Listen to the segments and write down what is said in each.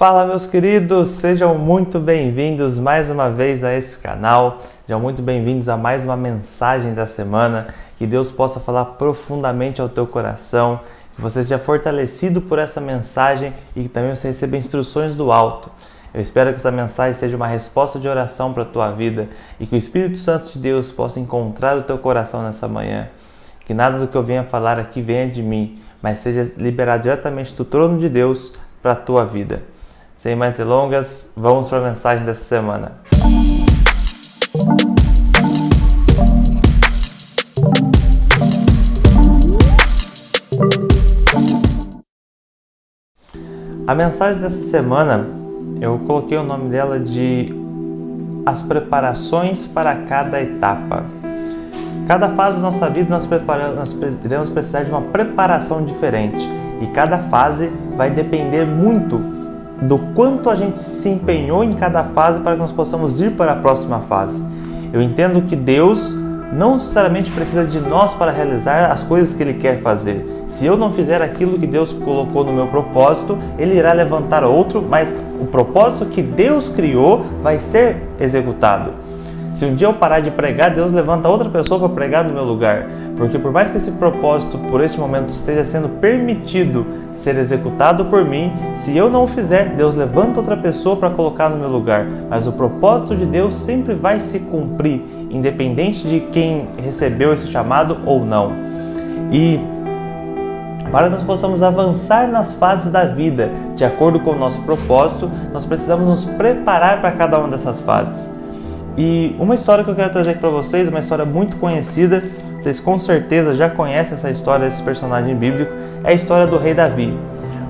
Fala, meus queridos, sejam muito bem-vindos mais uma vez a esse canal, sejam muito bem-vindos a mais uma mensagem da semana, que Deus possa falar profundamente ao teu coração, que você seja fortalecido por essa mensagem e que também você receba instruções do alto. Eu espero que essa mensagem seja uma resposta de oração para a tua vida e que o Espírito Santo de Deus possa encontrar o teu coração nessa manhã, que nada do que eu venha falar aqui venha de mim, mas seja liberado diretamente do trono de Deus para a tua vida. Sem mais delongas, vamos para a mensagem dessa semana. A mensagem dessa semana, eu coloquei o nome dela de As Preparações para Cada Etapa. Cada fase da nossa vida nós iremos precisar de uma preparação diferente. E cada fase vai depender muito do quanto a gente se empenhou em cada fase para que nós possamos ir para a próxima fase. Eu entendo que Deus não necessariamente precisa de nós para realizar as coisas que Ele quer fazer. Se eu não fizer aquilo que Deus colocou no meu propósito, Ele irá levantar outro, mas o propósito que Deus criou vai ser executado. Se um dia eu parar de pregar, Deus levanta outra pessoa para pregar no meu lugar. Porque por mais que esse propósito, por esse momento, esteja sendo permitido ser executado por mim, se eu não o fizer, Deus levanta outra pessoa para colocar no meu lugar. Mas o propósito de Deus sempre vai se cumprir, independente de quem recebeu esse chamado ou não. E para que nós possamos avançar nas fases da vida, de acordo com o nosso propósito, nós precisamos nos preparar para cada uma dessas fases. E uma história que eu quero trazer aqui para vocês, uma história muito conhecida, vocês com certeza já conhecem essa história desse personagem bíblico, é a história do rei Davi.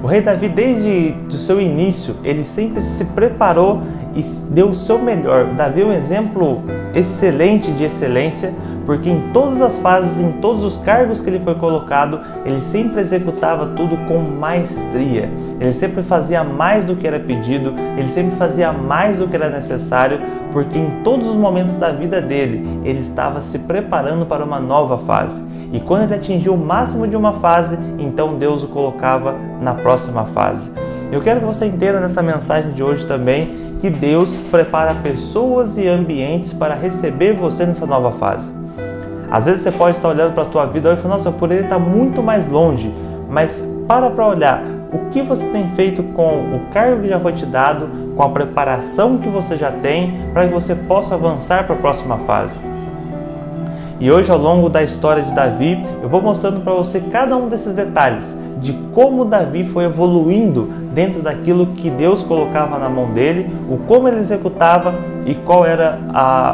O rei Davi, desde o seu início, ele sempre se preparou e deu o seu melhor. Davi é um exemplo excelente de excelência, porque em todas as fases, em todos os cargos que ele foi colocado, ele sempre executava tudo com maestria. Ele sempre fazia mais do que era pedido, ele sempre fazia mais do que era necessário, porque em todos os momentos da vida dele, ele estava se preparando para uma nova fase. E quando ele atingiu o máximo de uma fase, então Deus o colocava na próxima fase. Eu quero que você entenda nessa mensagem de hoje também que Deus prepara pessoas e ambientes para receber você nessa nova fase. Às vezes você pode estar olhando para a tua vida e falar, nossa, eu poderia estar muito mais longe, mas para olhar o que você tem feito com o cargo que já foi te dado, com a preparação que você já tem, para que você possa avançar para a próxima fase. E hoje, ao longo da história de Davi, eu vou mostrando para você cada um desses detalhes, de como Davi foi evoluindo dentro daquilo que Deus colocava na mão dele, o como ele executava e qual era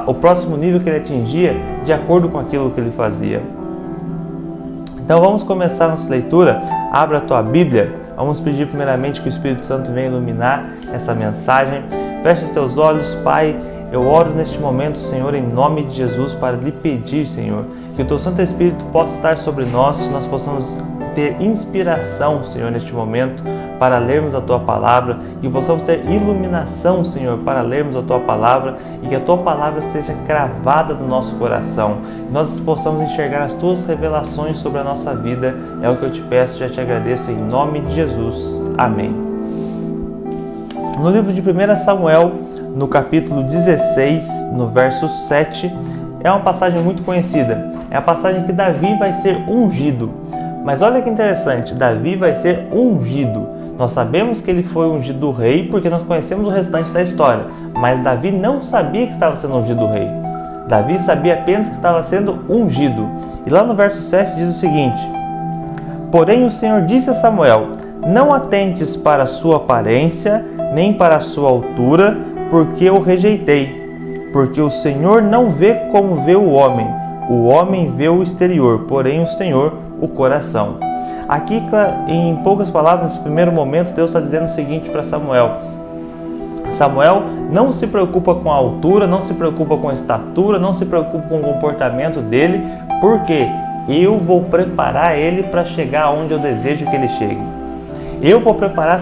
o próximo nível que ele atingia de acordo com aquilo que ele fazia. Então vamos começar nossa leitura. Abra a tua Bíblia, vamos pedir primeiramente que o Espírito Santo venha iluminar essa mensagem. Feche os teus olhos, Pai. Eu oro neste momento, Senhor, em nome de Jesus, para lhe pedir, Senhor, que o Teu Santo Espírito possa estar sobre nós, que nós possamos ter inspiração, Senhor, neste momento, para lermos a Tua Palavra, que possamos ter iluminação, Senhor, para lermos a Tua Palavra e que a Tua Palavra esteja cravada no nosso coração, que nós possamos enxergar as Tuas revelações sobre a nossa vida. É o que eu te peço, já te agradeço, em nome de Jesus. Amém. No livro de 1 Samuel, no capítulo 16, no verso 7, é uma passagem muito conhecida. É a passagem que Davi vai ser ungido. Mas olha que interessante, Davi vai ser ungido. Nós sabemos que ele foi ungido rei porque nós conhecemos o restante da história. Mas Davi não sabia que estava sendo ungido rei. Davi sabia apenas que estava sendo ungido. E lá no verso 7 diz o seguinte: Porém o Senhor disse a Samuel, não atentes para a sua aparência, nem para a sua altura, porque eu rejeitei. Porque o Senhor não vê como vê o homem vê o exterior, porém o Senhor o coração. Aqui, em poucas palavras, nesse primeiro momento, Deus está dizendo o seguinte para Samuel: Samuel, não se preocupa com a altura, não se preocupa com a estatura, não se preocupa com o comportamento dele, porque eu vou preparar ele para chegar onde eu desejo que ele chegue. Eu vou preparar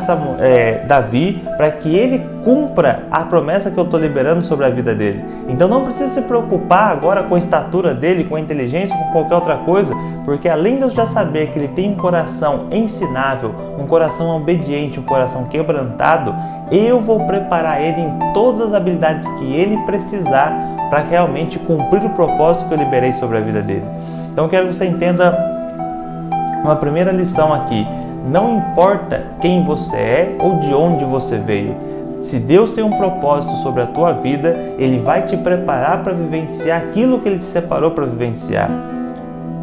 Davi para que ele cumpra a promessa que eu estou liberando sobre a vida dele. Então não precisa se preocupar agora com a estatura dele, com a inteligência, com qualquer outra coisa, porque além de eu já saber que ele tem um coração ensinável, um coração obediente, um coração quebrantado, eu vou preparar ele em todas as habilidades que ele precisar para realmente cumprir o propósito que eu liberei sobre a vida dele. Então eu quero que você entenda uma primeira lição aqui. Não importa quem você é ou de onde você veio. Se Deus tem um propósito sobre a tua vida, Ele vai te preparar para vivenciar aquilo que Ele te separou para vivenciar.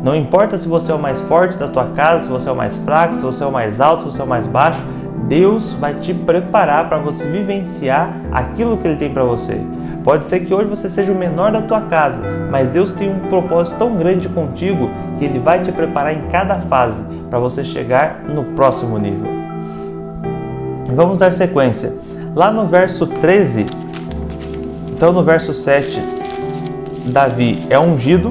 Não importa se você é o mais forte da tua casa, se você é o mais fraco, se você é o mais alto, se você é o mais baixo, Deus vai te preparar para você vivenciar aquilo que Ele tem para você. Pode ser que hoje você seja o menor da tua casa, mas Deus tem um propósito tão grande contigo que Ele vai te preparar em cada fase para você chegar no próximo nível. Vamos dar sequência. Lá no verso 13, então no verso 7, Davi é ungido,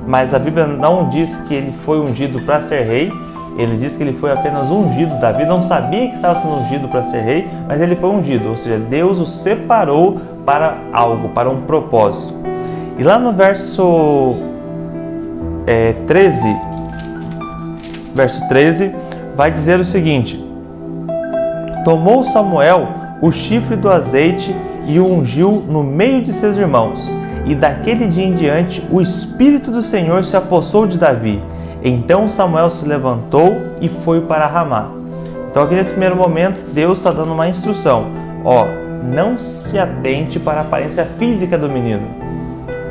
mas a Bíblia não diz que ele foi ungido para ser rei. Ele diz que ele foi apenas ungido. Davi não sabia que estava sendo ungido para ser rei, mas ele foi ungido, ou seja, Deus o separou para algo, para um propósito. E lá no verso 13, vai dizer o seguinte: tomou Samuel o chifre do azeite e o ungiu no meio de seus irmãos, e daquele dia em diante o Espírito do Senhor se apossou de Davi. Então Samuel se levantou e foi para Ramá. Então aqui nesse primeiro momento Deus está dando uma instrução. Não se atente para a aparência física do menino.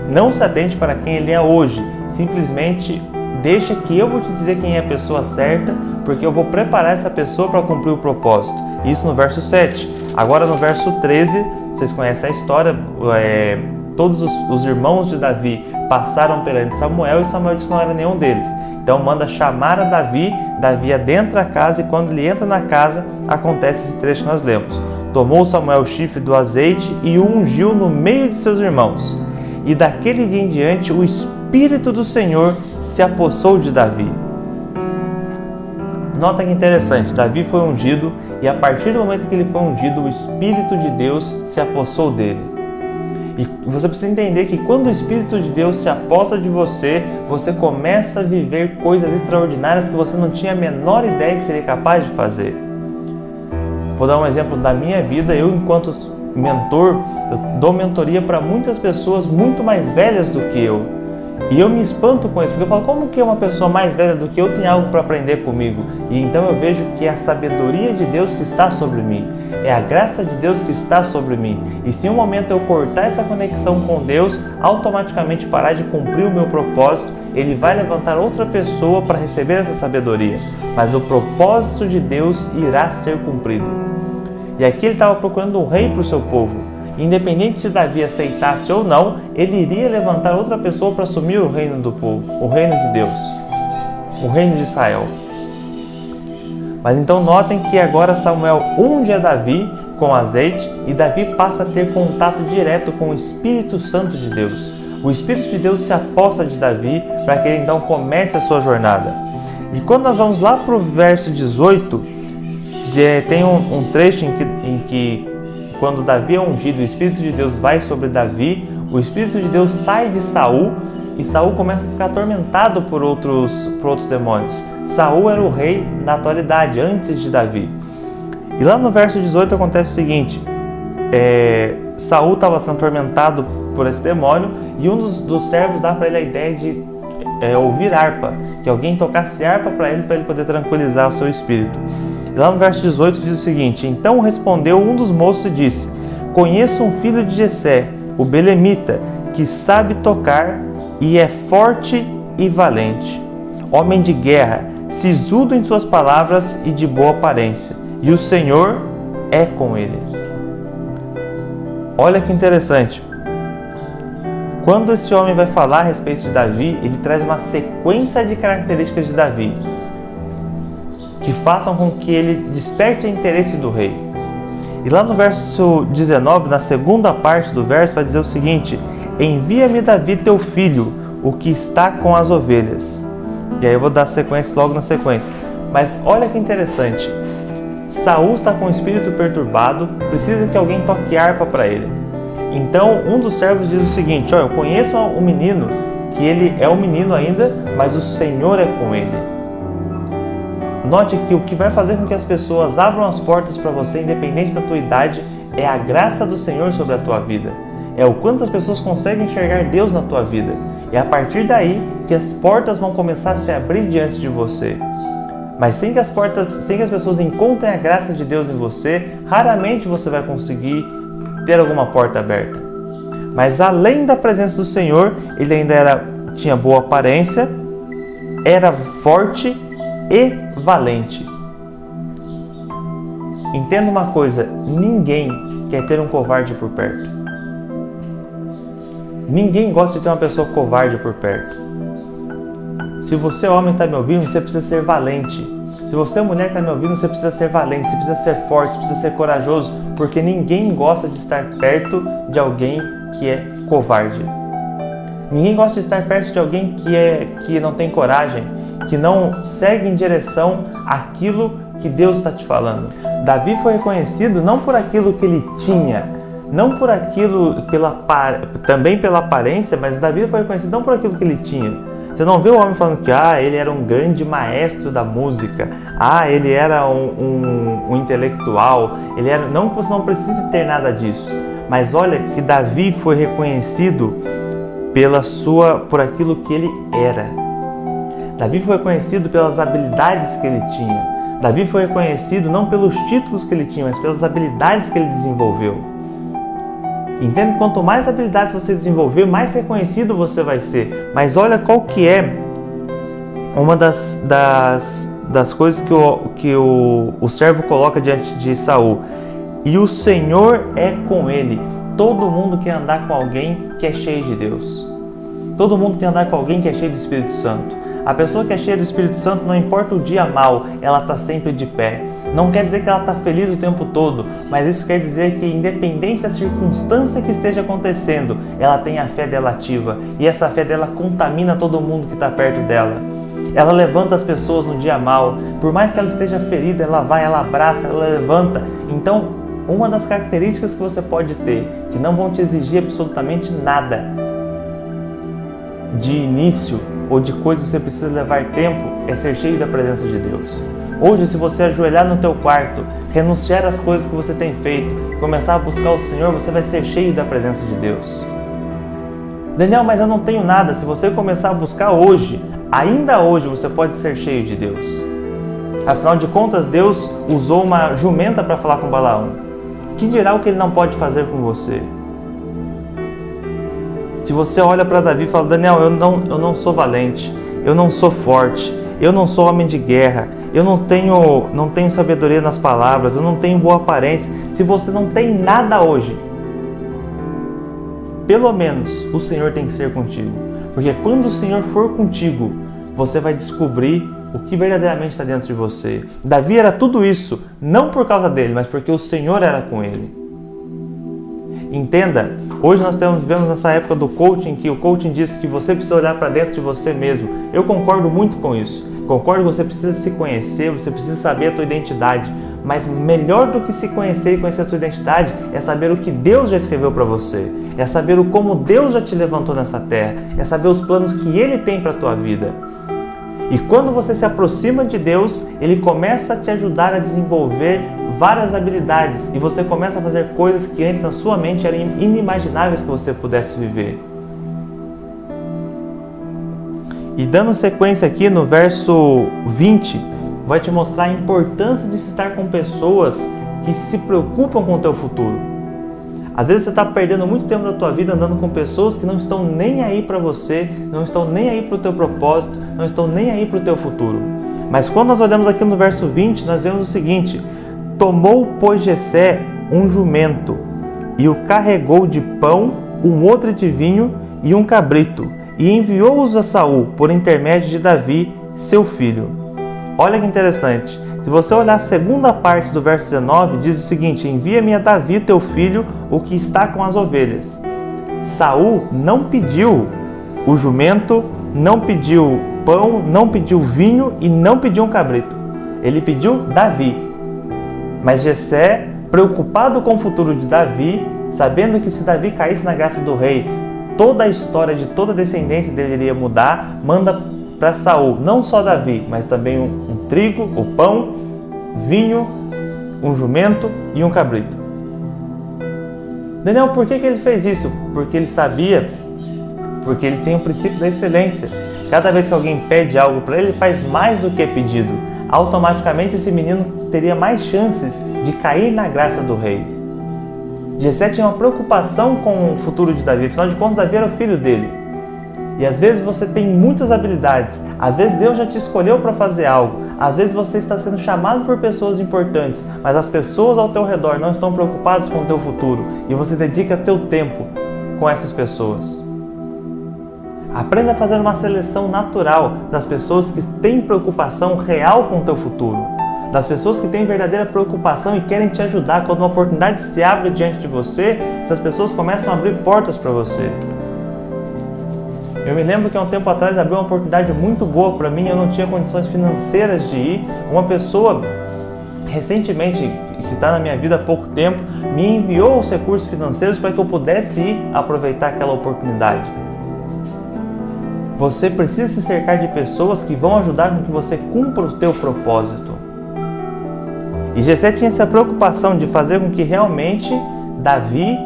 Não se atente para quem ele é hoje. Simplesmente deixa que eu vou te dizer quem é a pessoa certa, porque eu vou preparar essa pessoa para cumprir o propósito. Isso no verso 7. Agora no verso 13, vocês conhecem a história. Todos os irmãos de Davi passaram perante Samuel e Samuel disse que não era nenhum deles. Então manda chamar a Davi, Davi adentra a casa e quando ele entra na casa, acontece esse trecho que nós lemos. Tomou Samuel o chifre do azeite e o ungiu no meio de seus irmãos. E daquele dia em diante o Espírito do Senhor se apossou de Davi. Nota que interessante, Davi foi ungido e a partir do momento que ele foi ungido, o Espírito de Deus se apossou dele. E você precisa entender que quando o Espírito de Deus se apossa de você, você começa a viver coisas extraordinárias que você não tinha a menor ideia que seria capaz de fazer. Vou dar um exemplo da minha vida. Eu, enquanto mentor, eu dou mentoria para muitas pessoas muito mais velhas do que eu. E eu me espanto com isso, porque eu falo, como que uma pessoa mais velha do que eu tem algo para aprender comigo? E então eu vejo que é a sabedoria de Deus que está sobre mim, é a graça de Deus que está sobre mim. E se um momento eu cortar essa conexão com Deus, automaticamente parar de cumprir o meu propósito, Ele vai levantar outra pessoa para receber essa sabedoria. Mas o propósito de Deus irá ser cumprido. E aqui ele estava procurando um rei para o seu povo. Independente se Davi aceitasse ou não, ele iria levantar outra pessoa para assumir o reino do povo, o reino de Deus, o reino de Israel. Mas então notem que agora Samuel unge a Davi com azeite e Davi passa a ter contato direto com o Espírito Santo de Deus. O Espírito de Deus se apossa de Davi para que ele então comece a sua jornada. E quando nós vamos lá para o verso 18, tem um trecho em que quando Davi é ungido, o Espírito de Deus vai sobre Davi, o Espírito de Deus sai de Saul e Saul começa a ficar atormentado por outros demônios. Saul era o rei na atualidade, antes de Davi. E lá no verso 18 acontece o seguinte, Saul estava sendo atormentado por esse demônio e um dos servos dá para ele a ideia de ouvir harpa, que alguém tocasse harpa para ele poder tranquilizar o seu espírito. E lá no verso 18 diz o seguinte: então respondeu um dos moços e disse: conheço um filho de Jessé, o belemita, que sabe tocar e é forte e valente, homem de guerra, sisudo em suas palavras e de boa aparência, e o Senhor é com ele. Olha que interessante. Quando esse homem vai falar a respeito de Davi, ele traz uma sequência de características de Davi que façam com que ele desperte o interesse do rei. E lá no verso 19, na segunda parte do verso, vai dizer o seguinte: envia-me Davi teu filho, o que está com as ovelhas. E aí eu vou dar sequência logo na sequência. Mas olha que interessante. Saul está com o espírito perturbado, precisa que alguém toque harpa para ele. Então um dos servos diz o seguinte: eu conheço um menino, que ele é um menino ainda, mas o Senhor é com ele. Note que o que vai fazer com que as pessoas abram as portas para você, independente da tua idade, é a graça do Senhor sobre a tua vida. É o quanto as pessoas conseguem enxergar Deus na tua vida. É a partir daí que as portas vão começar a se abrir diante de você. Mas sem que as pessoas encontrem a graça de Deus em você, raramente você vai conseguir ter alguma porta aberta. Mas além da presença do Senhor, ele ainda tinha boa aparência, era forte e valente. Entenda uma coisa, ninguém quer ter um covarde por perto. Ninguém gosta de ter uma pessoa covarde por perto. Se você homem está me ouvindo, você precisa ser valente. Se você mulher está me ouvindo, você precisa ser valente, você precisa ser forte, você precisa ser corajoso, porque ninguém gosta de estar perto de alguém que é covarde. Ninguém gosta de estar perto de alguém que não tem coragem, que não segue em direção àquilo que Deus está te falando. Davi foi reconhecido não por aquilo que ele tinha, não por aquilo, também pela aparência, mas Davi foi reconhecido não por aquilo que ele tinha. Você não vê o homem falando que ele era um grande maestro da música, ele era um intelectual, não que você não precise ter nada disso, mas olha que Davi foi reconhecido por aquilo que ele era. Davi foi reconhecido pelas habilidades que ele tinha. Davi foi reconhecido não pelos títulos que ele tinha, mas pelas habilidades que ele desenvolveu. Entende que quanto mais habilidades você desenvolver, mais reconhecido você vai ser. Mas olha qual que é uma das coisas que o servo coloca diante de Saul. E o Senhor é com ele. Todo mundo quer andar com alguém que é cheio de Deus. Todo mundo quer andar com alguém que é cheio do Espírito Santo. A pessoa que é cheia do Espírito Santo, não importa o dia mau, ela está sempre de pé. Não quer dizer que ela está feliz o tempo todo, mas isso quer dizer que independente da circunstância que esteja acontecendo, ela tem a fé dela ativa. E essa fé dela contamina todo mundo que está perto dela. Ela levanta as pessoas no dia mau. Por mais que ela esteja ferida, ela vai, ela abraça, ela levanta. Então, uma das características que você pode ter, que não vão te exigir absolutamente nada de início, ou de coisa que você precisa levar tempo, é ser cheio da presença de Deus. Hoje, se você ajoelhar no teu quarto, renunciar às coisas que você tem feito, começar a buscar o Senhor, você vai ser cheio da presença de Deus. Daniel, mas eu não tenho nada. Se você começar a buscar hoje, ainda hoje você pode ser cheio de Deus. Afinal de contas, Deus usou uma jumenta para falar com Balaão. Que dirá o que ele não pode fazer com você? Se você olha para Davi e fala: Daniel, eu não sou valente, eu não sou forte, eu não sou homem de guerra, eu não tenho sabedoria nas palavras, eu não tenho boa aparência. Se você não tem nada hoje, pelo menos o Senhor tem que ser contigo. Porque quando o Senhor for contigo, você vai descobrir o que verdadeiramente está dentro de você. Davi era tudo isso, não por causa dele, mas porque o Senhor era com ele. Entenda, hoje nós vivemos nessa época do coaching, que o coaching diz que você precisa olhar para dentro de você mesmo. Eu concordo muito com isso. Concordo que você precisa se conhecer, você precisa saber a tua identidade. Mas melhor do que se conhecer e conhecer a tua identidade é saber o que Deus já escreveu para você. É saber como Deus já te levantou nessa terra. É saber os planos que Ele tem para a tua vida. E quando você se aproxima de Deus, Ele começa a te ajudar a desenvolver várias habilidades e você começa a fazer coisas que antes na sua mente eram inimagináveis que você pudesse viver. E dando sequência aqui no verso 20, vai te mostrar a importância de se estar com pessoas que se preocupam com o teu futuro. Às vezes você está perdendo muito tempo da tua vida andando com pessoas que não estão nem aí para você, não estão nem aí para o teu propósito, não estão nem aí para o teu futuro. Mas quando nós olhamos aqui no verso 20, nós vemos o seguinte: tomou, pois, Jessé um jumento e o carregou de pão, um odre de vinho e um cabrito, e enviou-os a Saul por intermédio de Davi, seu filho. Olha que interessante. Se você olhar a segunda parte do verso 19, diz o seguinte: envia-me a Davi, teu filho, o que está com as ovelhas. Saul não pediu o jumento, não pediu pão, não pediu vinho e não pediu um cabrito. Ele pediu Davi. Mas Jessé, preocupado com o futuro de Davi, sabendo que se Davi caísse na graça do rei, toda a história de toda a descendência dele iria mudar, manda para Saul, não só Davi, mas também um trigo, o pão, vinho, um jumento e um cabrito. Daniel, por que ele fez isso? Porque ele sabia, porque ele tem o princípio da excelência. Cada vez que alguém pede algo para ele, ele faz mais do que é pedido. Automaticamente esse menino teria mais chances de cair na graça do rei. Jessé tinha uma preocupação com o futuro de Davi, afinal de contas Davi era o filho dele. E às vezes você tem muitas habilidades, às vezes Deus já te escolheu para fazer algo, às vezes você está sendo chamado por pessoas importantes, mas as pessoas ao teu redor não estão preocupadas com o teu futuro e você dedica teu tempo com essas pessoas. Aprenda a fazer uma seleção natural das pessoas que têm preocupação real com o teu futuro, das pessoas que têm verdadeira preocupação e querem te ajudar. Quando uma oportunidade se abre diante de você, essas pessoas começam a abrir portas para você. Eu me lembro que há um tempo atrás abriu uma oportunidade muito boa para mim, eu não tinha condições financeiras de ir. Uma pessoa, recentemente, que está na minha vida há pouco tempo, me enviou os recursos financeiros para que eu pudesse ir aproveitar aquela oportunidade. Você precisa se cercar de pessoas que vão ajudar com que você cumpra o teu propósito. E Jessé tinha essa preocupação de fazer com que realmente Davi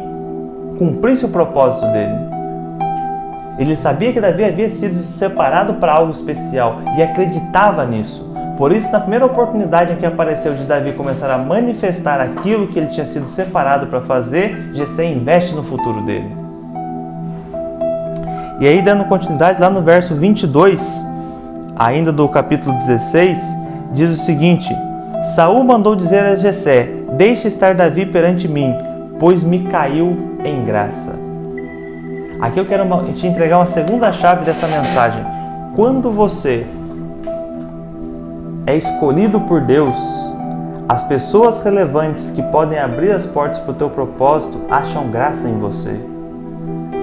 cumprisse o propósito dele. Ele sabia que Davi havia sido separado para algo especial e acreditava nisso. Por isso, na primeira oportunidade em que apareceu de Davi começar a manifestar aquilo que ele tinha sido separado para fazer, Jessé investe no futuro dele. E aí, dando continuidade, lá no verso 22, ainda do capítulo 16, diz o seguinte: Saul mandou dizer a Jessé: deixe estar Davi perante mim, pois me caiu em graça. Aqui eu quero te entregar uma segunda chave dessa mensagem. Quando você é escolhido por Deus, as pessoas relevantes que podem abrir as portas para o teu propósito acham graça em você.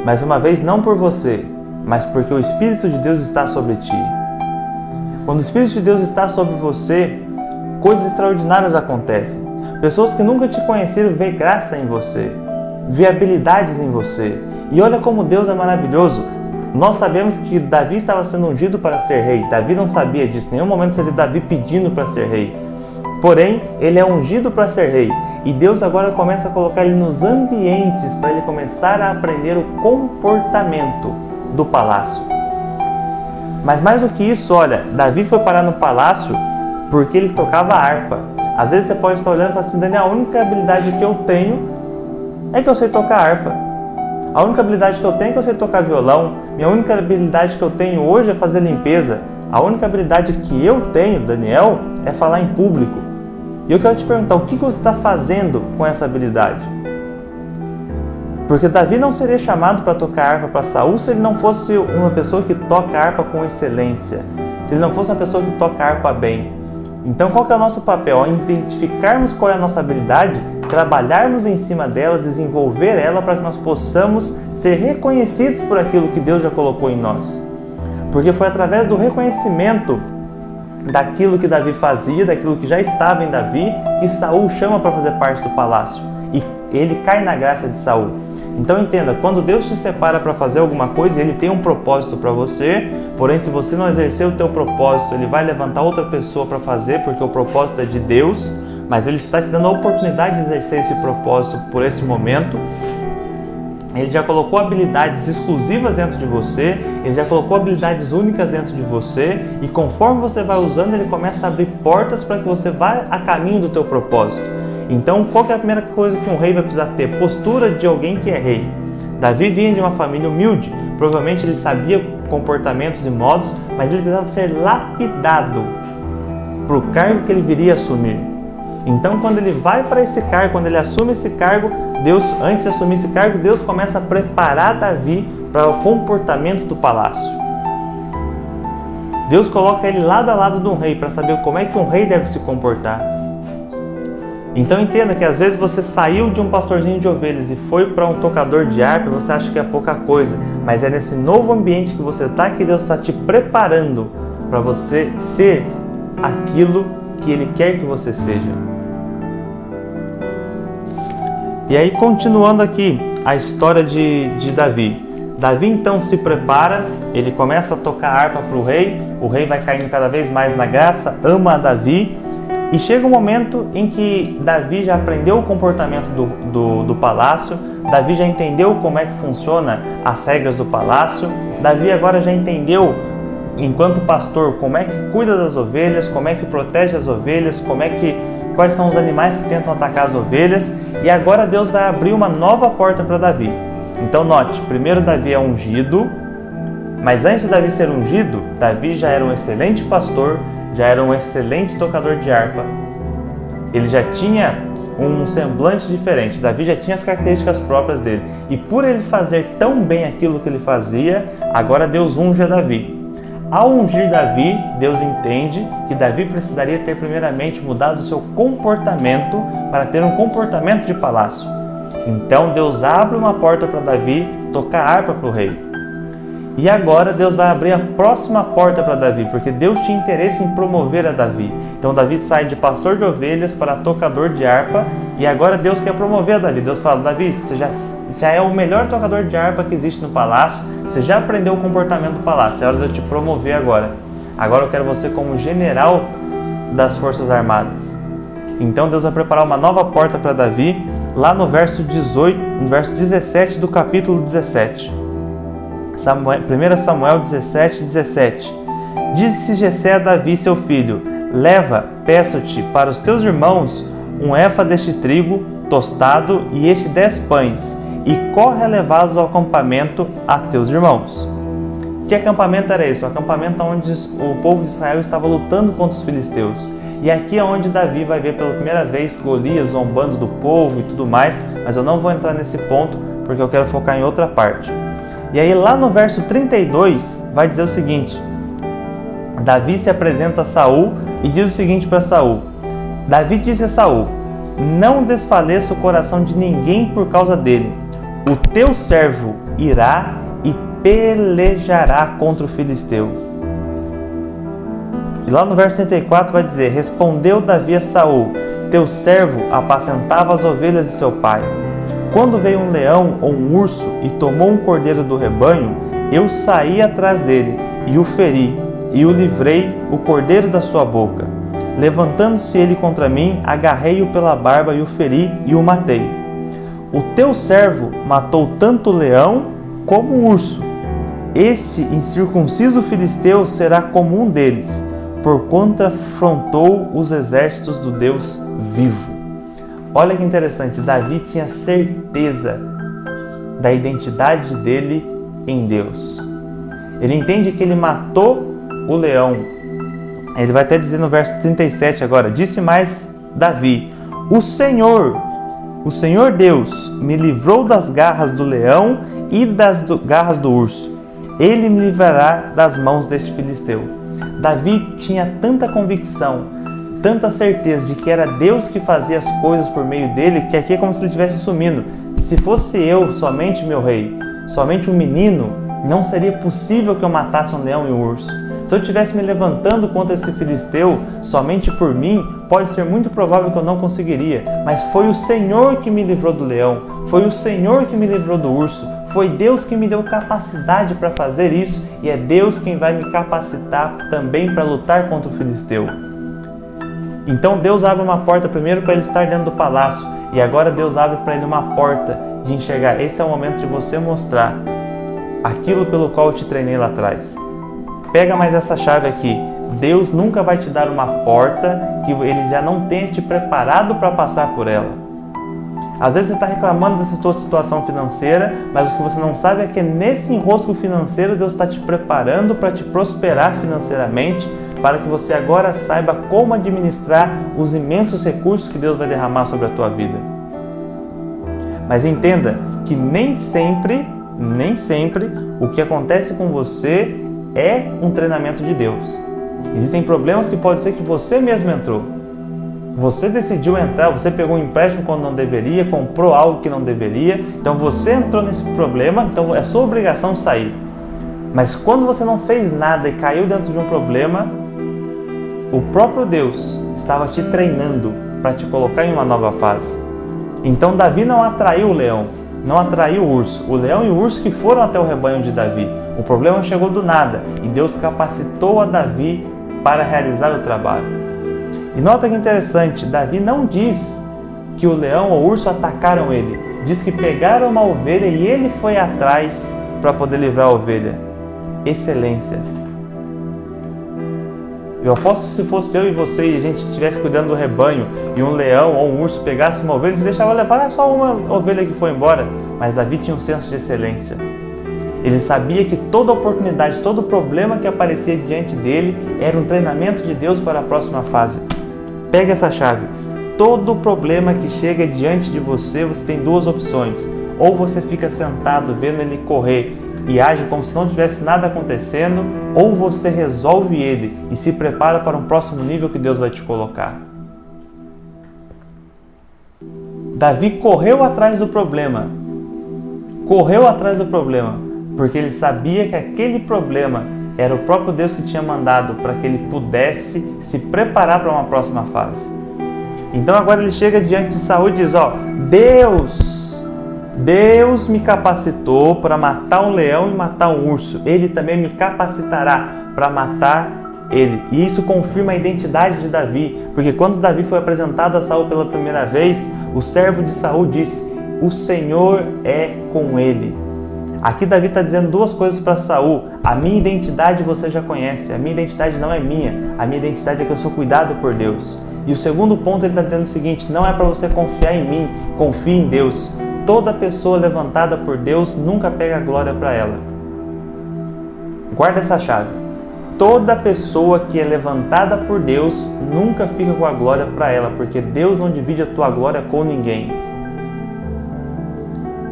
Mais uma vez, não por você, mas porque o Espírito de Deus está sobre ti. Quando o Espírito de Deus está sobre você, coisas extraordinárias acontecem. Pessoas que nunca te conheceram veem graça em você, vê habilidades em você. E olha como Deus é maravilhoso. Nós sabemos que Davi estava sendo ungido para ser rei. Davi não sabia disso. Em nenhum momento você vê Davi pedindo para ser rei. Porém, ele é ungido para ser rei. E Deus agora começa a colocar ele nos ambientes para ele começar a aprender o comportamento do palácio. Mas mais do que isso, olha, Davi foi parar no palácio porque ele tocava harpa. Às vezes você pode estar olhando e falar assim: Daniel, a única habilidade que eu tenho é que eu sei tocar harpa. A única habilidade que eu tenho é que eu sei tocar violão. Minha única habilidade que eu tenho hoje é fazer limpeza. A única habilidade que eu tenho, Daniel, é falar em público. E eu quero te perguntar, o que você está fazendo com essa habilidade? Porque Davi não seria chamado para tocar harpa para Saul se ele não fosse uma pessoa que toca harpa com excelência. Se ele não fosse uma pessoa que toca harpa bem. Então qual que é o nosso papel? Identificarmos qual é a nossa habilidade, trabalharmos em cima dela, desenvolver ela para que nós possamos ser reconhecidos por aquilo que Deus já colocou em nós. Porque foi através do reconhecimento daquilo que Davi fazia, daquilo que já estava em Davi, que Saul chama para fazer parte do palácio. E ele cai na graça de Saul. Então entenda, quando Deus te separa para fazer alguma coisa, Ele tem um propósito para você, porém se você não exercer o teu propósito, Ele vai levantar outra pessoa para fazer, porque o propósito é de Deus, mas Ele está te dando a oportunidade de exercer esse propósito por esse momento. Ele já colocou habilidades exclusivas dentro de você, Ele já colocou habilidades únicas dentro de você, e conforme você vai usando, Ele começa a abrir portas para que você vá a caminho do teu propósito. Então, qual que é a primeira coisa que um rei vai precisar ter? Postura de alguém que é rei. Davi vinha de uma família humilde, provavelmente ele sabia comportamentos e modos, mas ele precisava ser lapidado para o cargo que ele viria assumir. Então, quando ele vai para esse cargo, quando ele assume esse cargo, Deus, antes de assumir esse cargo, Deus começa a preparar Davi para o comportamento do palácio. Deus coloca ele lado a lado de um rei para saber como é que um rei deve se comportar. Então entenda que às vezes você saiu de um pastorzinho de ovelhas e foi para um tocador de harpa e você acha que é pouca coisa, mas é nesse novo ambiente que você está que Deus está te preparando para você ser aquilo que Ele quer que você seja. E aí, continuando aqui a história de Davi. Davi então se prepara, ele começa a tocar harpa para o rei vai caindo cada vez mais na graça, ama a Davi, e chega um momento em que Davi já aprendeu o comportamento do palácio, Davi já entendeu como é que funciona as regras do palácio, Davi agora já entendeu, enquanto pastor, como é que cuida das ovelhas, como é que protege as ovelhas, quais são os animais que tentam atacar as ovelhas, e agora Deus vai abrir uma nova porta para Davi. Então note, primeiro Davi é ungido, mas antes de Davi ser ungido, Davi já era um excelente pastor, já era um excelente tocador de harpa. Ele já tinha um semblante diferente, Davi já tinha as características próprias dele. E por ele fazer tão bem aquilo que ele fazia, agora Deus unge a Davi. Ao ungir Davi, Deus entende que Davi precisaria ter primeiramente mudado o seu comportamento para ter um comportamento de palácio. Então Deus abre uma porta para Davi tocar harpa para o rei. E agora Deus vai abrir a próxima porta para Davi, porque Deus tinha interesse em promover a Davi. Então Davi sai de pastor de ovelhas para tocador de harpa, e agora Deus quer promover a Davi. Deus fala: Davi, você já é o melhor tocador de harpa que existe no palácio, você já aprendeu o comportamento do palácio, é hora de eu te promover agora. Agora eu quero você como general das forças armadas. Então Deus vai preparar uma nova porta para Davi, lá no verso 17 do capítulo 17. 1 Samuel 17. Disse Jessé a Davi, seu filho: leva, peço-te, para os teus irmãos um efa deste trigo tostado e 10 pães, e corre a levá-los ao acampamento a teus irmãos. Que acampamento era esse? O acampamento onde o povo de Israel estava lutando contra os filisteus. E aqui é onde Davi vai ver pela primeira vez Golias zombando do povo e tudo mais, mas eu não vou entrar nesse ponto porque eu quero focar em outra parte. E aí lá no verso 32 vai dizer o seguinte: Davi se apresenta a Saul e diz o seguinte para Saul: Davi disse a Saul: não desfaleça o coração de ninguém por causa dele. O teu servo irá e pelejará contra o filisteu. E lá no verso 34 vai dizer: respondeu Davi a Saul: teu servo apacentava as ovelhas de seu pai. Quando veio um leão ou um urso e tomou um cordeiro do rebanho, eu saí atrás dele e o feri, e o livrei o cordeiro da sua boca. Levantando-se ele contra mim, agarrei-o pela barba e o feri e o matei. O teu servo matou tanto o leão como o urso. Este incircunciso filisteu será como um deles, porquanto afrontou os exércitos do Deus vivo. Olha que interessante, Davi tinha certeza da identidade dele em Deus. Ele entende que ele matou o leão. Ele vai até dizer no verso 37 agora: disse mais Davi: o Senhor Deus me livrou das garras do leão e das garras do urso. Ele me livrará das mãos deste filisteu. Davi tinha tanta convicção, tanta certeza de que era Deus que fazia as coisas por meio dele, que aqui é como se ele estivesse assumindo: se fosse eu, somente meu rei, somente um menino, não seria possível que eu matasse um leão e um urso. Se eu estivesse me levantando contra esse filisteu somente por mim, pode ser muito provável que eu não conseguiria. Mas foi o Senhor que me livrou do leão, foi o Senhor que me livrou do urso, foi Deus que me deu capacidade para fazer isso, e é Deus quem vai me capacitar também para lutar contra o filisteu. Então Deus abre uma porta primeiro para ele estar dentro do palácio, e agora Deus abre para ele uma porta de enxergar: esse é o momento de você mostrar aquilo pelo qual eu te treinei lá atrás. Pega mais essa chave aqui: Deus nunca vai te dar uma porta que Ele já não tenha te preparado para passar por ela. Às vezes você está reclamando dessa sua situação financeira, mas o que você não sabe é que nesse enrosco financeiro Deus está te preparando para te prosperar financeiramente, para que você agora saiba como administrar os imensos recursos que Deus vai derramar sobre a tua vida. Mas entenda que nem sempre o que acontece com você é um treinamento de Deus. Existem problemas que pode ser que você mesmo entrou. Você decidiu entrar, você pegou um empréstimo quando não deveria, comprou algo que não deveria, então você entrou nesse problema, então é sua obrigação sair. Mas quando você não fez nada e caiu dentro de um problema, o próprio Deus estava te treinando para te colocar em uma nova fase. Então Davi não atraiu o leão, não atraiu o urso. O leão e o urso que foram até o rebanho de Davi. O problema chegou do nada e Deus capacitou a Davi para realizar o trabalho. E nota que interessante, Davi não diz que o leão ou o urso atacaram ele. Diz que pegaram uma ovelha e ele foi atrás para poder livrar a ovelha. Excelência. Eu aposto que se fosse eu e você e a gente estivesse cuidando do rebanho e um leão ou um urso pegasse uma ovelha, a gente deixava levar, é só uma ovelha que foi embora. Mas Davi tinha um senso de excelência. Ele sabia que toda oportunidade, todo problema que aparecia diante dele era um treinamento de Deus para a próxima fase. Pega essa chave. Todo problema que chega diante de você, você tem duas opções. Ou você fica sentado vendo ele correr e age como se não tivesse nada acontecendo, ou você resolve ele e se prepara para um próximo nível que Deus vai te colocar. Davi correu atrás do problema. Correu atrás do problema, porque ele sabia que aquele problema era o próprio Deus que tinha mandado para que ele pudesse se preparar para uma próxima fase. Então agora ele chega diante de Saul e diz, Deus me capacitou para matar um leão e matar um urso. Ele também me capacitará para matar ele. E isso confirma a identidade de Davi, porque quando Davi foi apresentado a Saul pela primeira vez, o servo de Saul disse, o Senhor é com ele. Aqui Davi está dizendo duas coisas para Saul. A minha identidade você já conhece, a minha identidade não é minha, a minha identidade é que eu sou cuidado por Deus. E o segundo ponto ele está dizendo o seguinte, não é para você confiar em mim, confie em Deus. Toda pessoa levantada por Deus nunca pega a glória para ela. Guarda essa chave. Toda pessoa que é levantada por Deus nunca fica com a glória para ela, porque Deus não divide a tua glória com ninguém.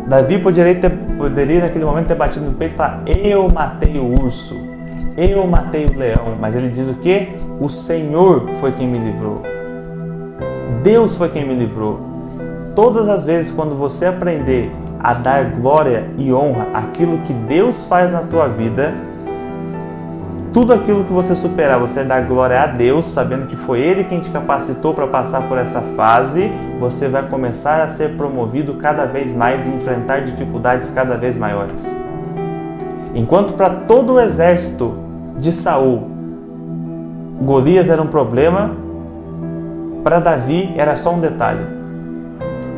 Davi poderia naquele momento ter batido no peito e falar, eu matei o urso, eu matei o leão, mas ele diz o quê? O Senhor foi quem me livrou. Deus foi quem me livrou. Todas as vezes quando você aprender a dar glória e honra àquilo que Deus faz na tua vida, tudo aquilo que você superar, você dar glória a Deus, sabendo que foi Ele quem te capacitou para passar por essa fase, você vai começar a ser promovido cada vez mais e enfrentar dificuldades cada vez maiores. Enquanto para todo o exército de Saul, Golias era um problema, para Davi era só um detalhe.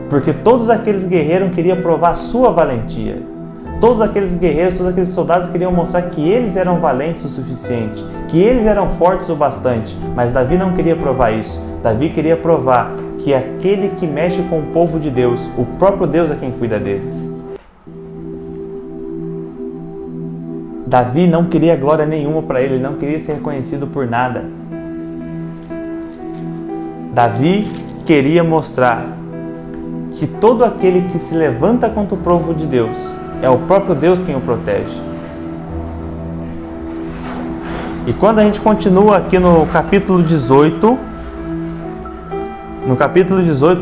Porque todos aqueles guerreiros queriam provar sua valentia. Todos aqueles guerreiros, todos aqueles soldados queriam mostrar que eles eram valentes o suficiente, que eles eram fortes o bastante. Mas Davi não queria provar isso. Davi queria provar que aquele que mexe com o povo de Deus, o próprio Deus é quem cuida deles. Davi não queria glória nenhuma para ele, não queria ser reconhecido por nada. Davi queria mostrar que todo aquele que se levanta contra o povo de Deus é o próprio Deus quem o protege. E quando a gente continua aqui no capítulo 18,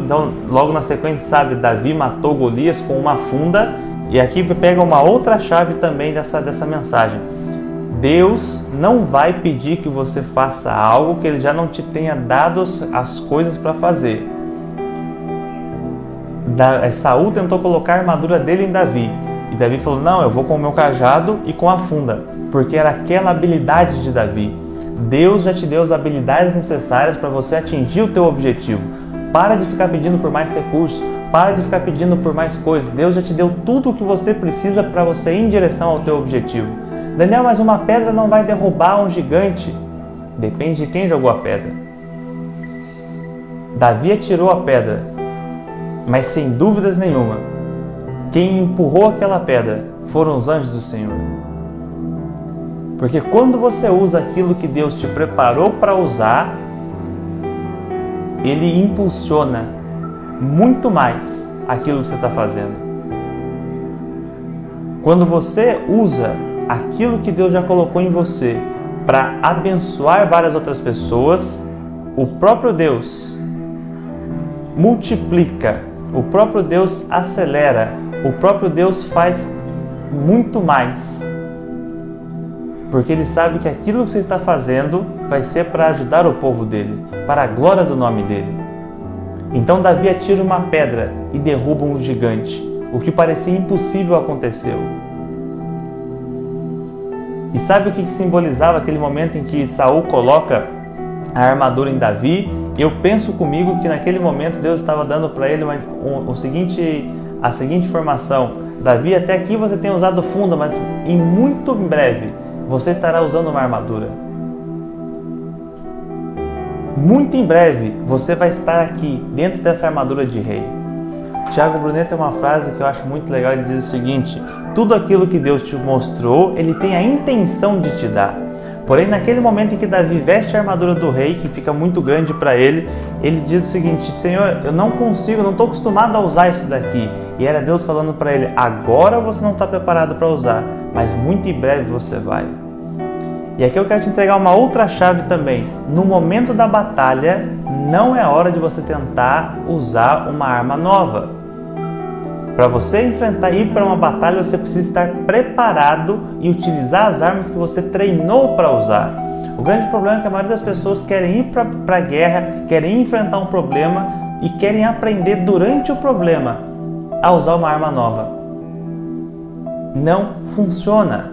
então, logo na sequência, sabe, Davi matou Golias com uma funda, e aqui pega uma outra chave também dessa mensagem. Deus não vai pedir que você faça algo que Ele já não te tenha dado as coisas para fazer. Saul tentou colocar a armadura dele em Davi. E Davi falou, não, eu vou com o meu cajado e com a funda. Porque era aquela habilidade de Davi. Deus já te deu as habilidades necessárias para você atingir o teu objetivo. Para de ficar pedindo por mais recursos. Para de ficar pedindo por mais coisas. Deus já te deu tudo o que você precisa para você ir em direção ao teu objetivo. Daniel, mas uma pedra não vai derrubar um gigante. Depende de quem jogou a pedra. Davi atirou a pedra, mas sem dúvidas nenhuma, quem empurrou aquela pedra foram os anjos do Senhor. Porque quando você usa aquilo que Deus te preparou para usar, Ele impulsiona muito mais aquilo que você está fazendo. Quando você usa aquilo que Deus já colocou em você para abençoar várias outras pessoas, o próprio Deus multiplica, o próprio Deus acelera, o próprio Deus faz muito mais. Porque Ele sabe que aquilo que você está fazendo vai ser para ajudar o povo dele, para a glória do nome dele. Então Davi atira uma pedra e derruba um gigante. O que parecia impossível aconteceu. E sabe o que simbolizava aquele momento em que Saul coloca a armadura em Davi? Eu penso comigo que naquele momento Deus estava dando para ele a seguinte informação: Davi, até aqui você tem usado funda, mas muito em breve você estará usando uma armadura. Muito em breve você vai estar aqui dentro dessa armadura de rei. Tiago Brunet tem uma frase que eu acho muito legal, ele diz o seguinte: tudo aquilo que Deus te mostrou, Ele tem a intenção de te dar. Porém, naquele momento em que Davi veste a armadura do rei, que fica muito grande para ele, ele diz o seguinte: Senhor, eu não consigo, não estou acostumado a usar isso daqui. E era Deus falando para ele: agora você não está preparado para usar, mas muito em breve você vai. E aqui eu quero te entregar uma outra chave também. No momento da batalha, não é hora de você tentar usar uma arma nova. Para você ir para uma batalha, você precisa estar preparado e utilizar as armas que você treinou para usar. O grande problema é que a maioria das pessoas querem ir para a guerra, querem enfrentar um problema e querem aprender durante o problema a usar uma arma nova. Não funciona.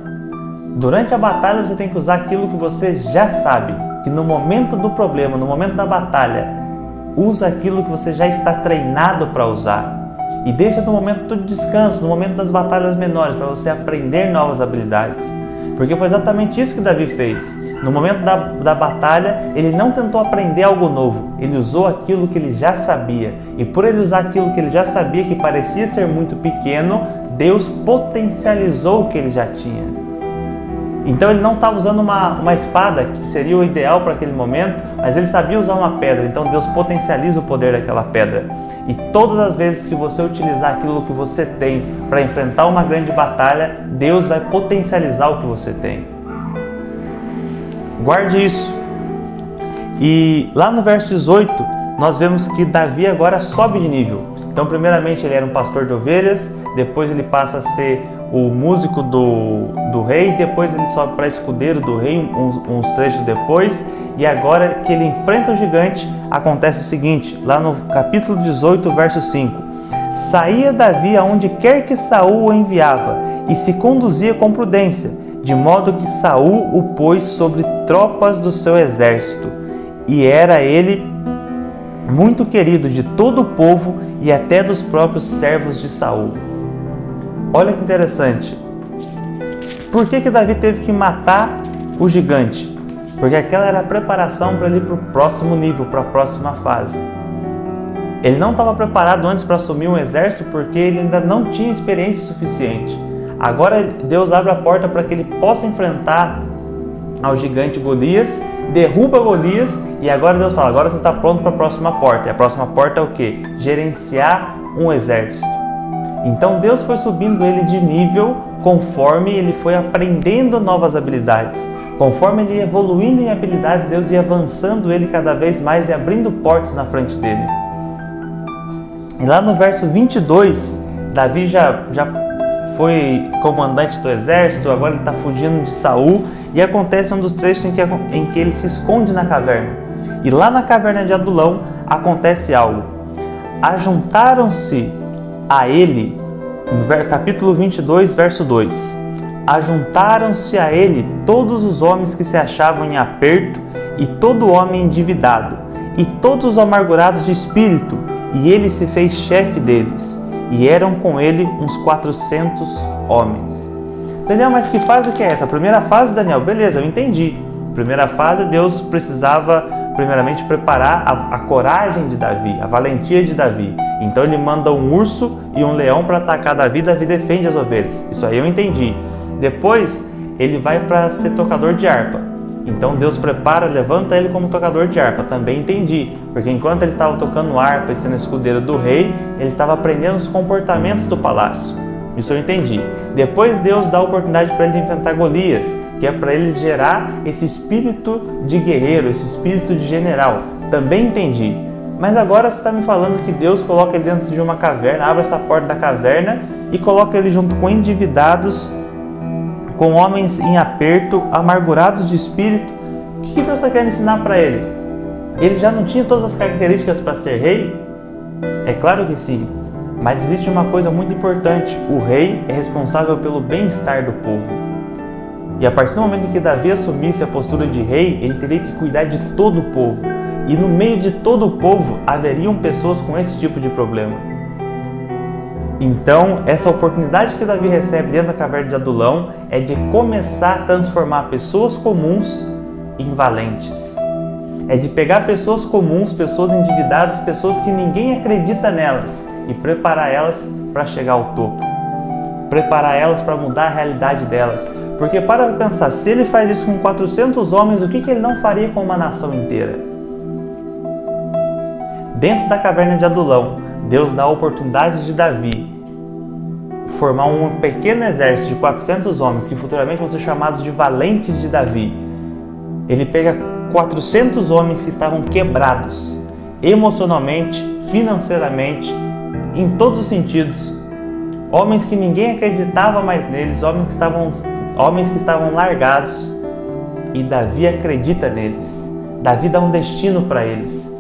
Durante a batalha você tem que usar aquilo que você já sabe, que no momento do problema, no momento da batalha, usa aquilo que você já está treinado para usar. E deixa no momento do descanso, no momento das batalhas menores, para você aprender novas habilidades. Porque foi exatamente isso que Davi fez. No momento da batalha, ele não tentou aprender algo novo, ele usou aquilo que ele já sabia. E por ele usar aquilo que ele já sabia, que parecia ser muito pequeno, Deus potencializou o que ele já tinha. Então ele não estava usando uma espada, que seria o ideal para aquele momento, mas ele sabia usar uma pedra. Então Deus potencializa o poder daquela pedra. E todas as vezes que você utilizar aquilo que você tem para enfrentar uma grande batalha, Deus vai potencializar o que você tem. Guarde isso. E lá no verso 18, nós vemos que Davi agora sobe de nível. Então primeiramente ele era um pastor de ovelhas, depois ele passa a ser o músico do rei, depois ele sobe para escudeiro do rei, uns trechos depois, e agora que ele enfrenta o gigante, acontece o seguinte, lá no capítulo 18, verso 5. Saía Davi aonde quer que Saul o enviava, e se conduzia com prudência, de modo que Saul o pôs sobre tropas do seu exército, e era ele muito querido de todo o povo e até dos próprios servos de Saul. Olha que interessante. Por que Davi teve que matar o gigante? Porque aquela era a preparação para ele ir para o próximo nível, para a próxima fase. Ele não estava preparado antes para assumir um exército porque ele ainda não tinha experiência suficiente. Agora Deus abre a porta para que ele possa enfrentar ao gigante Golias, derruba Golias e agora Deus fala: agora você está pronto para a próxima porta. E a próxima porta é o quê? Gerenciar um exército. Então Deus foi subindo ele de nível conforme ele foi aprendendo novas habilidades. Conforme ele ia evoluindo em habilidades, Deus ia avançando ele cada vez mais e abrindo portas na frente dele. E lá no verso 22, Davi já foi comandante do exército, agora ele está fugindo de Saul e acontece um dos trechos em que ele se esconde na caverna. E lá na caverna de Adulão acontece algo. Ajuntaram-se a ele, no capítulo 22, verso 2, ajuntaram-se a ele todos os homens que se achavam em aperto e todo homem endividado e todos os amargurados de espírito, e ele se fez chefe deles, e eram com ele uns 400 homens. Daniel, mas que fase que é essa? A primeira fase, Daniel, beleza, eu entendi. Primeira fase, Deus precisava primeiramente preparar a coragem de Davi, a valentia de Davi. Então ele manda um urso e um leão para atacar Davi, Davi defende as ovelhas. Isso aí eu entendi. Depois ele vai para ser tocador de harpa. Então Deus prepara, levanta ele como tocador de harpa. Também entendi, porque enquanto ele estava tocando harpa e sendo escudeiro do rei, ele estava aprendendo os comportamentos do palácio. Isso eu entendi. Depois Deus dá a oportunidade para ele enfrentar Golias, que é para ele gerar esse espírito de guerreiro, esse espírito de general. Também entendi. Mas agora você está me falando que Deus coloca ele dentro de uma caverna, abre essa porta da caverna e coloca ele junto com endividados, com homens em aperto, amargurados de espírito. O que Deus está querendo ensinar para ele? Ele já não tinha todas as características para ser rei? É claro que sim, mas existe uma coisa muito importante: o rei é responsável pelo bem-estar do povo. E a partir do momento em que Davi assumisse a postura de rei, ele teria que cuidar de todo o povo. E no meio de todo o povo haveriam pessoas com esse tipo de problema. Então, essa oportunidade que Davi recebe dentro da caverna de Adulão é de começar a transformar pessoas comuns em valentes. É de pegar pessoas comuns, pessoas endividadas, pessoas que ninguém acredita nelas e preparar elas para chegar ao topo. Preparar elas para mudar a realidade delas. Porque para pensar, se ele faz isso com 400 homens, o que ele não faria com uma nação inteira? Dentro da caverna de Adulão, Deus dá a oportunidade de Davi formar um pequeno exército de 400 homens, que futuramente vão ser chamados de valentes de Davi. Ele pega 400 homens que estavam quebrados, emocionalmente, financeiramente, em todos os sentidos. Homens que ninguém acreditava mais neles, homens que estavam largados, e Davi acredita neles. Davi dá um destino para eles.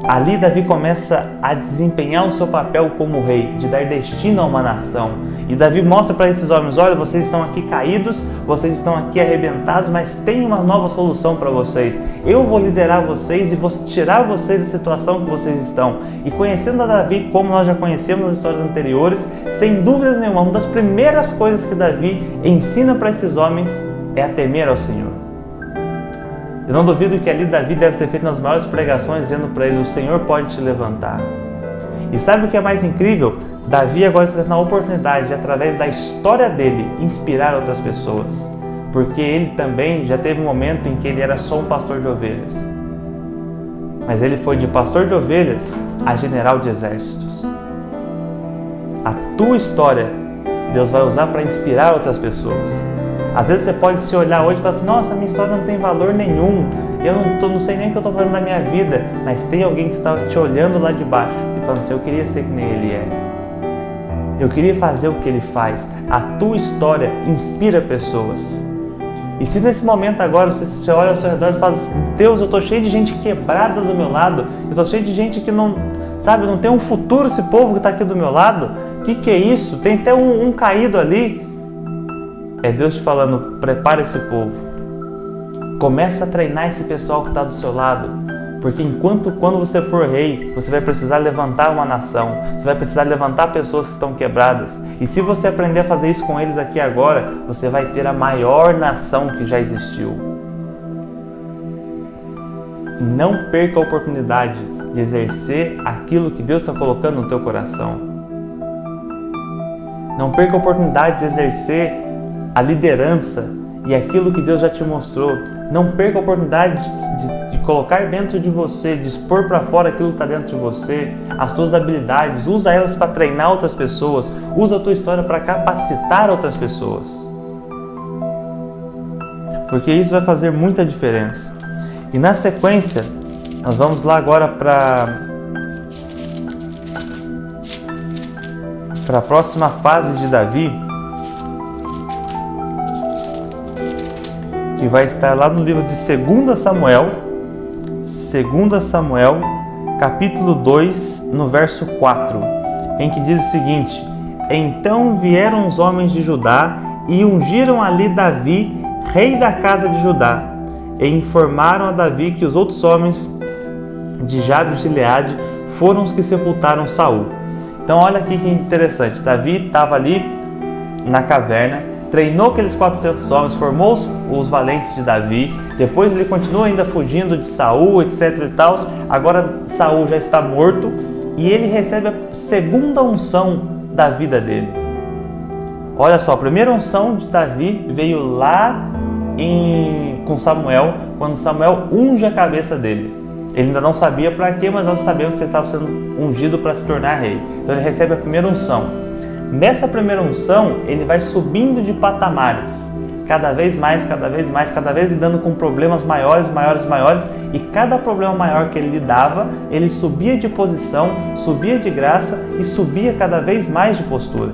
Ali Davi começa a desempenhar o seu papel como rei, de dar destino a uma nação. E Davi mostra para esses homens: olha, vocês estão aqui caídos, vocês estão aqui arrebentados, mas tem uma nova solução para vocês. Eu vou liderar vocês e vou tirar vocês da situação que vocês estão. E conhecendo a Davi, como nós já conhecemos nas histórias anteriores, sem dúvidas nenhuma, uma das primeiras coisas que Davi ensina para esses homens é a temer ao Senhor. Eu não duvido que ali Davi deve ter feito nas maiores pregações, dizendo para ele: o Senhor pode te levantar. E sabe o que é mais incrível? Davi agora está tendo a oportunidade de, através da história dele, inspirar outras pessoas. Porque ele também já teve um momento em que ele era só um pastor de ovelhas. Mas ele foi de pastor de ovelhas a general de exércitos. A tua história, Deus vai usar para inspirar outras pessoas. Às vezes você pode se olhar hoje e falar assim: nossa, minha história não tem valor nenhum, eu não sei nem o que eu estou fazendo na minha vida. Mas tem alguém que está te olhando lá de baixo e falando assim: eu queria ser que nem ele é. Eu queria fazer o que ele faz. A tua história inspira pessoas. E se nesse momento agora você olha ao seu redor e fala assim: Deus, eu estou cheio de gente quebrada do meu lado, eu estou cheio de gente que não tem um futuro, esse povo que está aqui do meu lado, o que é isso? Tem até um caído ali. É Deus te falando: prepara esse povo. Começa a treinar esse pessoal que está do seu lado. Porque quando você for rei, você vai precisar levantar uma nação. Você vai precisar levantar pessoas que estão quebradas. E se você aprender a fazer isso com eles aqui agora, você vai ter a maior nação que já existiu. Não perca a oportunidade de exercer aquilo que Deus está colocando no teu coração. Não perca a oportunidade de exercer a liderança e aquilo que Deus já te mostrou. Não perca a oportunidade de colocar dentro de você, de expor para fora aquilo que está dentro de você, as tuas habilidades. Usa elas para treinar outras pessoas. Usa a tua história para capacitar outras pessoas. Porque isso vai fazer muita diferença. E na sequência, nós vamos lá agora para a próxima fase de Davi, que vai estar lá no livro de 2 Samuel, capítulo 2, no verso 4, em que diz o seguinte: então vieram os homens de Judá e ungiram ali Davi, rei da casa de Judá, e informaram a Davi que os outros homens de Jabes de Gileade foram os que sepultaram Saul. Então olha aqui que interessante, Davi estava ali na caverna, treinou aqueles 400 homens, formou os valentes de Davi, depois ele continua ainda fugindo de Saul, etc e tal. Agora Saul já está morto e ele recebe a segunda unção da vida dele. Olha só, a primeira unção de Davi veio lá com Samuel, quando Samuel unge a cabeça dele. Ele ainda não sabia para quê, mas nós sabemos que ele estava sendo ungido para se tornar rei. Então ele recebe a primeira unção. Nessa primeira unção, ele vai subindo de patamares, cada vez mais, lidando com problemas maiores, e cada problema maior que ele lidava, ele subia de posição, subia de graça e subia cada vez mais de postura.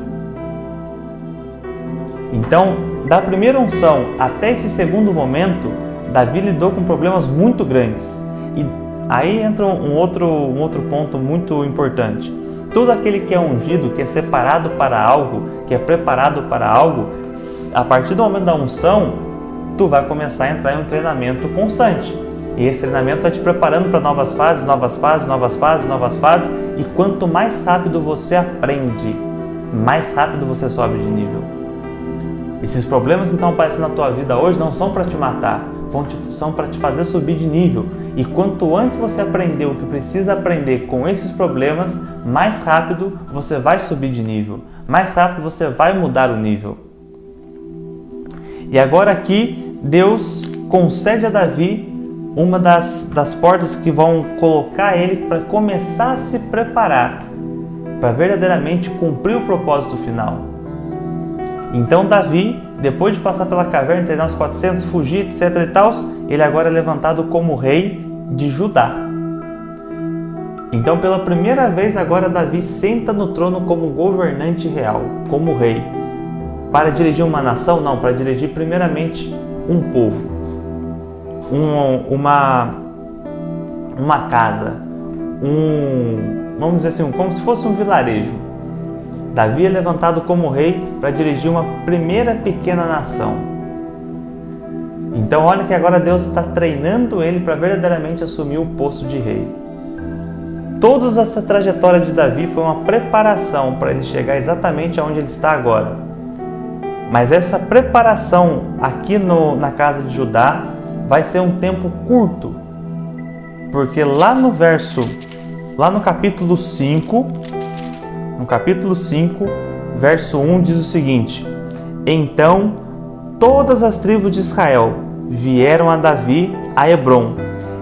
Então, da primeira unção até esse segundo momento, Davi lidou com problemas muito grandes. E Aí entra um outro ponto muito importante. Todo aquele que é ungido, que é separado para algo, que é preparado para algo, a partir do momento da unção, tu vai começar a entrar em um treinamento constante. E esse treinamento vai te preparando para novas fases, e quanto mais rápido você aprende, mais rápido você sobe de nível. Esses problemas que estão aparecendo na tua vida hoje não são para te matar, são para te fazer subir de nível. E quanto antes você aprender o que precisa aprender com esses problemas, mais rápido você vai subir de nível, mais rápido você vai mudar o nível. E agora aqui, Deus concede a Davi uma das portas que vão colocar ele para começar a se preparar para verdadeiramente cumprir o propósito final. Então Davi, depois de passar pela caverna, treinar os 400, fugir, etc e tal, ele agora é levantado como rei de Judá. Então pela primeira vez agora Davi senta no trono como governante real, como rei. Para dirigir uma nação? Não, para dirigir primeiramente um povo, uma casa, vamos dizer assim, como se fosse um vilarejo. Davi é levantado como rei para dirigir uma primeira pequena nação. Então olha que agora Deus está treinando ele para verdadeiramente assumir o posto de rei. Toda essa trajetória de Davi foi uma preparação para ele chegar exatamente aonde ele está agora. Mas essa preparação aqui na casa de Judá vai ser um tempo curto, porque lá no capítulo 5, verso 1 diz o seguinte: Então todas as tribos de Israel vieram a Davi a Hebrom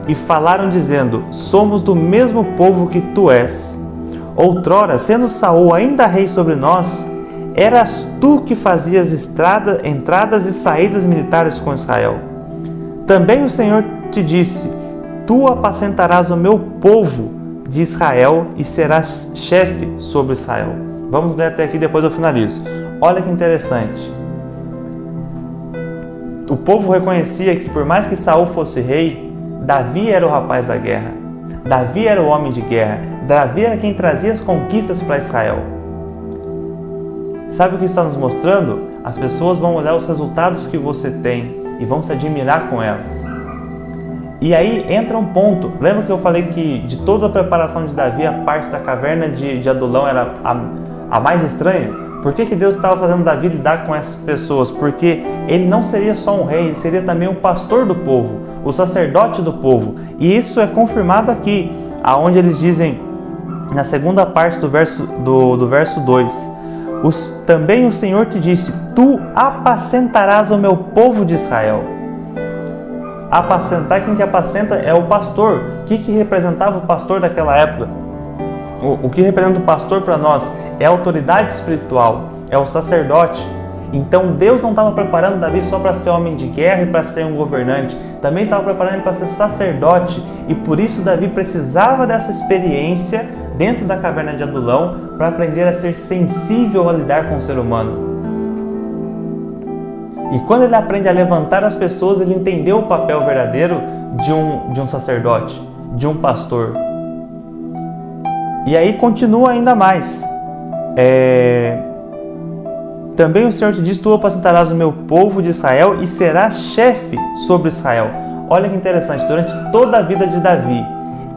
e falaram dizendo: Somos do mesmo povo que tu és. Outrora, sendo Saul ainda rei sobre nós, eras tu que fazias entradas e saídas militares com Israel. Também o Senhor te disse: Tu apacentarás o meu povo de Israel e serás chefe sobre Israel. Vamos ler até aqui, depois eu finalizo. Olha que interessante. O povo reconhecia que por mais que Saul fosse rei, Davi era o rapaz da guerra. Davi era o homem de guerra. Davi era quem trazia as conquistas para Israel. Sabe o que está nos mostrando? As pessoas vão olhar os resultados que você tem e vão se admirar com elas. E aí entra um ponto. Lembra que eu falei que de toda a preparação de Davi, a parte da caverna de Adulão era a mais estranha? Por que Deus estava fazendo Davi lidar com essas pessoas? Porque ele não seria só um rei, ele seria também o pastor do povo, o sacerdote do povo. E isso é confirmado aqui, aonde eles dizem, na segunda parte do verso 2, também o Senhor te disse: Tu apacentarás o meu povo de Israel. Apacentar, quem que apacenta é o pastor. O que representava o pastor daquela época? O que representa o pastor para nós é a autoridade espiritual, é o sacerdote. Então Deus não estava preparando Davi só para ser homem de guerra e para ser um governante, também estava preparando ele para ser sacerdote, e por isso Davi precisava dessa experiência dentro da caverna de Adulão para aprender a ser sensível a lidar com o ser humano. E quando ele aprende a levantar as pessoas, ele entendeu o papel verdadeiro de um sacerdote, de um pastor. E aí continua ainda mais. Também o Senhor te diz: Tu apacentarás o meu povo de Israel e serás chefe sobre Israel. Olha que interessante, durante toda a vida de Davi,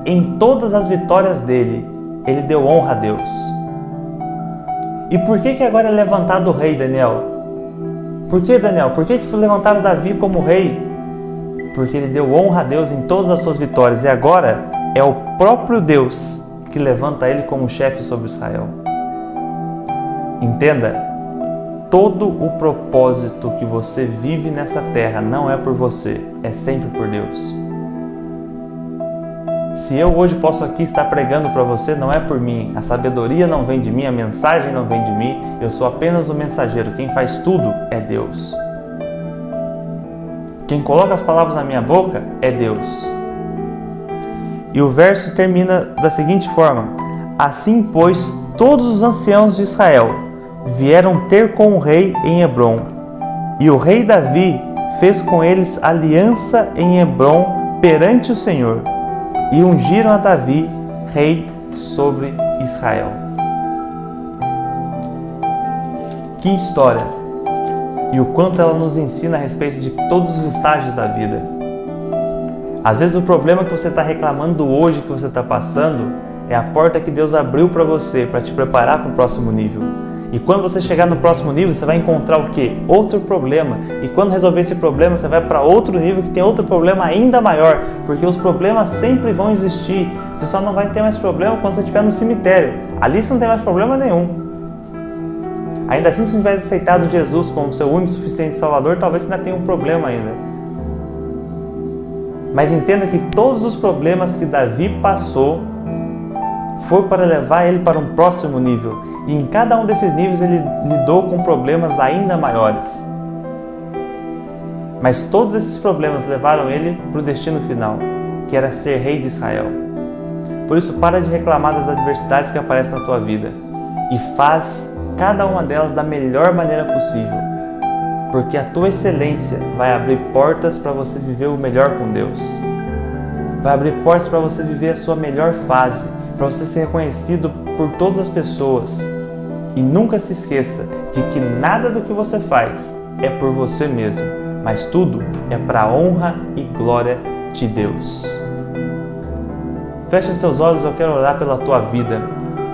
em todas as vitórias dele, ele deu honra a Deus. E por que agora é levantado o rei, Daniel? Por que, Daniel? Por que foi levantado Davi como rei? Porque ele deu honra a Deus em todas as suas vitórias. E agora é o próprio Deus que levanta ele como chefe sobre Israel. Entenda, todo o propósito que você vive nessa terra não é por você, é sempre por Deus. Se eu hoje posso aqui estar pregando para você, não é por mim. A sabedoria não vem de mim, a mensagem não vem de mim. Eu sou apenas o mensageiro. Quem faz tudo é Deus. Quem coloca as palavras na minha boca é Deus. E o verso termina da seguinte forma: Assim, pois, todos os anciãos de Israel vieram ter com o rei em Hebrom. E o rei Davi fez com eles aliança em Hebrom perante o Senhor. e ungiram a Davi rei sobre Israel. Que história! E o quanto ela nos ensina a respeito de todos os estágios da vida. Às vezes o problema que você está reclamando hoje, que você está passando, é a porta que Deus abriu para você, para te preparar para o próximo nível. E quando você chegar no próximo nível, você vai encontrar o quê? Outro problema. E quando resolver esse problema, você vai para outro nível que tem outro problema ainda maior. Porque os problemas sempre vão existir. Você só não vai ter mais problema quando você estiver no cemitério. Ali você não tem mais problema nenhum. Ainda assim, se você tiver aceitado Jesus como seu único e suficiente Salvador, talvez você ainda tenha um problema ainda. Mas entenda que todos os problemas que Davi passou foi para levar ele para um próximo nível. E em cada um desses níveis ele lidou com problemas ainda maiores. Mas todos esses problemas levaram ele para o destino final, que era ser rei de Israel. Por isso, para de reclamar das adversidades que aparecem na tua vida e faz cada uma delas da melhor maneira possível, porque a tua excelência vai abrir portas para você viver o melhor com Deus. Vai abrir portas para você viver a sua melhor fase, para você ser reconhecido por todas as pessoas. E nunca se esqueça de que nada do que você faz é por você mesmo, mas tudo é para a honra e glória de Deus. Feche os teus olhos, eu quero orar pela tua vida.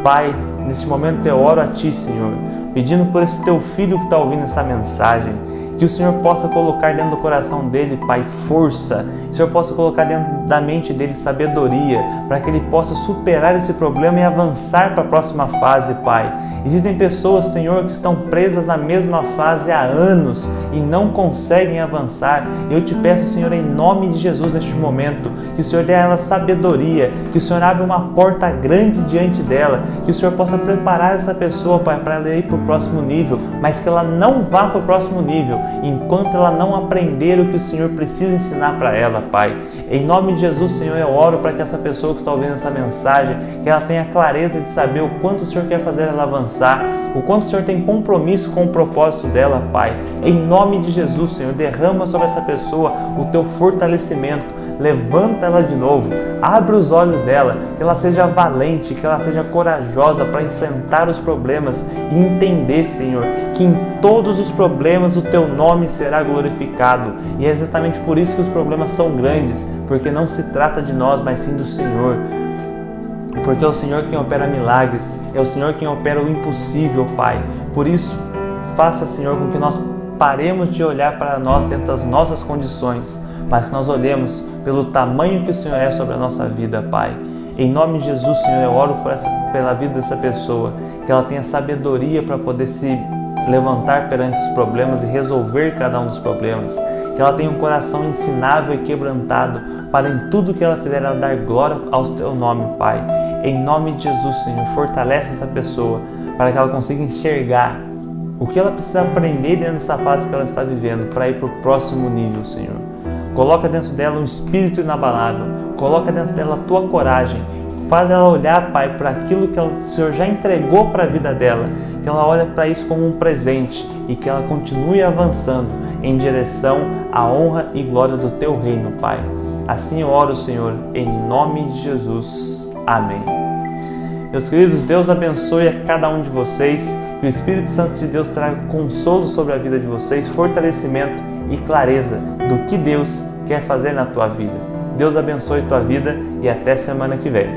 Pai, neste momento eu oro a Ti, Senhor, pedindo por esse Teu Filho que está ouvindo essa mensagem, que o Senhor possa colocar dentro do coração dele, Pai, força, que o Senhor possa colocar dentro da mente dele sabedoria, para que ele possa superar esse problema e avançar para a próxima fase, Pai. Existem pessoas, Senhor, que estão presas na mesma fase há anos e não conseguem avançar. Eu te peço, Senhor, em nome de Jesus, neste momento, que o Senhor dê a ela sabedoria, que o Senhor abra uma porta grande diante dela, que o Senhor possa preparar essa pessoa, Pai, para ela ir para o próximo nível, mas que ela não vá para o próximo nível enquanto ela não aprender o que o Senhor precisa ensinar para ela, Pai. Em nome de Jesus, Senhor, eu oro para que essa pessoa que está ouvindo essa mensagem, que ela tenha clareza de saber o quanto o Senhor quer fazer ela avançar, o quanto o Senhor tem compromisso com o propósito dela, Pai. Em nome de Jesus, Senhor, derrama sobre essa pessoa o Teu fortalecimento, levanta ela de novo, abre os olhos dela, que ela seja valente, que ela seja corajosa para enfrentar os problemas e entender, Senhor, que em todos os problemas o Teu nome será glorificado. E é exatamente por isso que os problemas são grandes, porque não se trata de nós, mas sim do Senhor. Porque é o Senhor quem opera milagres, é o Senhor quem opera o impossível, Pai. Por isso, faça, Senhor, com que nós paremos de olhar para nós dentro das nossas condições, mas que nós olhemos pelo tamanho que o Senhor é sobre a nossa vida, Pai. Em nome de Jesus, Senhor, eu oro pela vida dessa pessoa, que ela tenha sabedoria para poder se levantar perante os problemas e resolver cada um dos problemas, que ela tenha um coração ensinável e quebrantado, para em tudo que ela fizer, ela dar glória ao Teu nome, Pai. Em nome de Jesus, Senhor, fortalece essa pessoa, para que ela consiga enxergar o que ela precisa aprender dentro dessa fase que ela está vivendo, para ir para o próximo nível, Senhor. Coloca dentro dela um espírito inabalável, coloca dentro dela a Tua coragem, faz ela olhar, Pai, para aquilo que o Senhor já entregou para a vida dela, que ela olhe para isso como um presente e que ela continue avançando em direção à honra e glória do Teu reino, Pai. Assim eu oro, Senhor, em nome de Jesus. Amém. Meus queridos, Deus abençoe a cada um de vocês, que o Espírito Santo de Deus traga consolo sobre a vida de vocês, fortalecimento e clareza do que Deus quer fazer na tua vida. Deus abençoe tua vida e até semana que vem.